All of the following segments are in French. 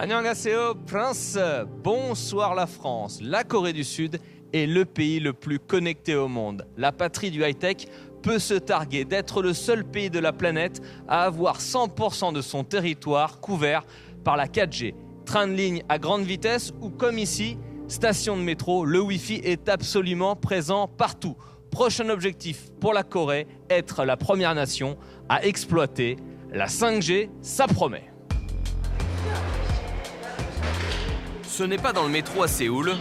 Annyeonghaseyo, Prince. Bonsoir la France. La Corée du Sud est le pays le plus connecté au monde. La patrie du high-tech peut se targuer d'être le seul pays de la planète à avoir 100% de son territoire couvert par la 4G. Train de ligne à grande vitesse ou comme ici, station de métro, le Wi-Fi est absolument présent partout. Prochain objectif pour la Corée, être la première nation à exploiter la 5G, ça promet. Ce n'est pas dans le métro à Séoul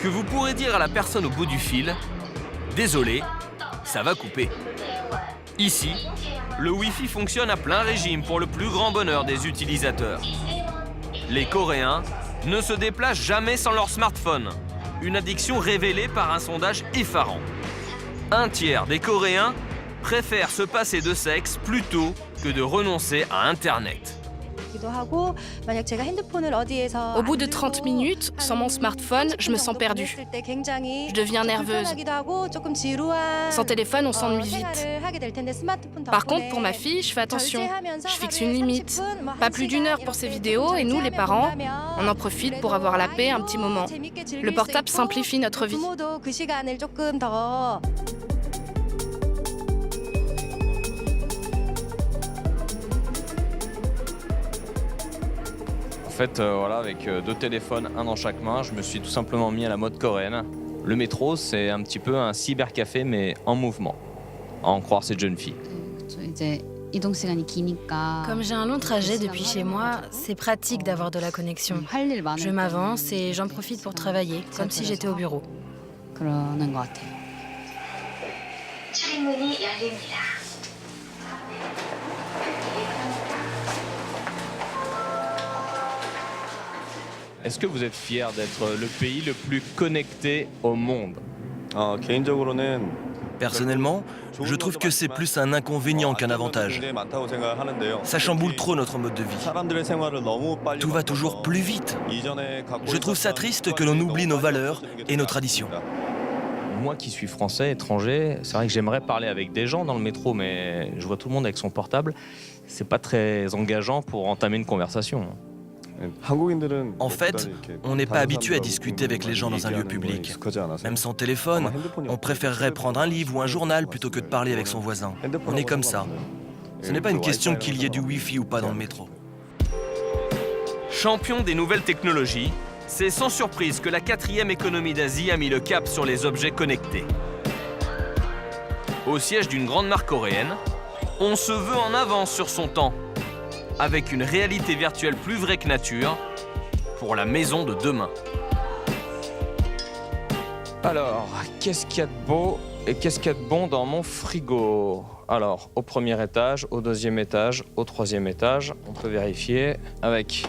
que vous pourrez dire à la personne au bout du fil « Désolé, ça va couper ». Ici, le Wi-Fi fonctionne à plein régime pour le plus grand bonheur des utilisateurs. Les Coréens ne se déplacent jamais sans leur smartphone, une addiction révélée par un sondage effarant. Un tiers des Coréens préfèrent se passer de sexe plutôt que de renoncer à Internet. Au bout de 30 minutes, sans mon smartphone, je me sens perdue. Je deviens nerveuse. Sans téléphone, on s'ennuie vite. Par contre, pour ma fille, je fais attention. Je fixe une limite. Pas plus d'1 heure pour ces vidéos et nous, les parents, on en profite pour avoir la paix un petit moment. Le portable simplifie notre vie. En fait, voilà, avec 2 téléphones, un dans chaque main, je me suis tout simplement mis à la mode coréenne. Le métro, c'est un petit peu un cybercafé, mais en mouvement, à en croire cette jeune fille. Comme j'ai un long trajet depuis chez moi, c'est pratique d'avoir de la connexion. Je m'avance et j'en profite pour travailler, comme si j'étais au bureau. Est-ce que vous êtes fier d'être le pays le plus connecté au monde? Personnellement, je trouve que c'est plus un inconvénient qu'un avantage. Ça chamboule trop notre mode de vie. Tout va toujours plus vite. Je trouve ça triste que l'on oublie nos valeurs et nos traditions. Moi qui suis français, étranger, c'est vrai que j'aimerais parler avec des gens dans le métro, mais je vois tout le monde avec son portable. C'est pas très engageant pour entamer une conversation. En fait, on n'est pas habitué à discuter avec les gens dans un lieu public. Même sans téléphone, on préférerait prendre un livre ou un journal plutôt que de parler avec son voisin. On est comme ça. Ce n'est pas une question qu'il y ait du Wi-Fi ou pas dans le métro. Champion des nouvelles technologies, c'est sans surprise que la 4e économie d'Asie a mis le cap sur les objets connectés. Au siège d'une grande marque coréenne, on se veut en avance sur son temps, avec une réalité virtuelle plus vraie que nature, pour la maison de demain. Alors, qu'est-ce qu'il y a de beau et qu'est-ce qu'il y a de bon dans mon frigo? Alors, au 1er étage, au 2e étage, au 3e étage, on peut vérifier avec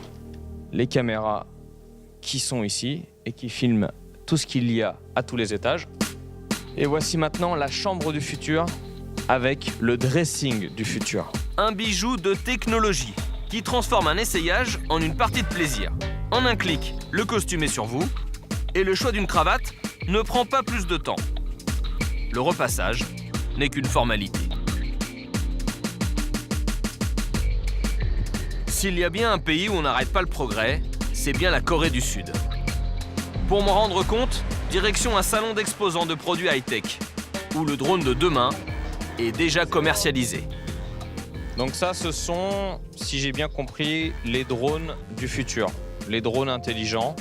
les caméras qui sont ici et qui filment tout ce qu'il y a à tous les étages. Et voici maintenant la chambre du futur avec le dressing du futur. Un bijou de technologie qui transforme un essayage en une partie de plaisir. En un clic, le costume est sur vous et le choix d'une cravate ne prend pas plus de temps. Le repassage n'est qu'une formalité. S'il y a bien un pays où on n'arrête pas le progrès, c'est bien la Corée du Sud. Pour m'en rendre compte, direction un salon d'exposants de produits high-tech, où le drone de demain est déjà commercialisé. Donc ça, ce sont, si j'ai bien compris, les drones du futur. Les drones intelligents,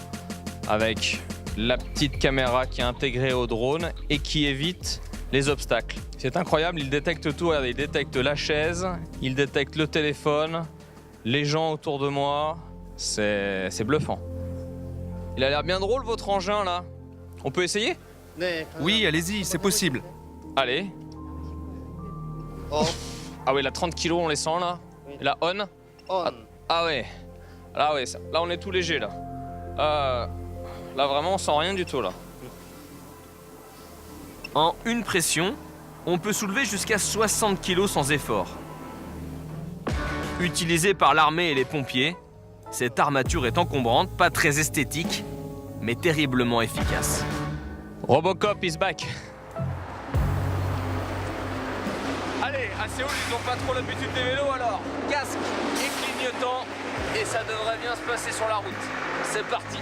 avec la petite caméra qui est intégrée au drone et qui évite les obstacles. C'est incroyable, il détecte tout. Regardez, il détecte la chaise, il détecte le téléphone, les gens autour de moi. C'est bluffant. Il a l'air bien drôle, votre engin, là. On peut essayer? Oui, allez-y, c'est possible. Allez. Ah ouais, là, 30 kilos, on les sent, là. Et là, on. Ah ouais. Là, ouais, là, on est tout léger, là. Là, vraiment, on sent rien du tout, là. En une pression, on peut soulever jusqu'à 60 kilos sans effort. Utilisée par l'armée et les pompiers, cette armature est encombrante, pas très esthétique, mais terriblement efficace. Robocop is back. Allez, à Séoul, ils n'ont pas trop l'habitude des vélos, alors casque et clignotant, Et ça devrait bien se passer sur la route. C'est parti.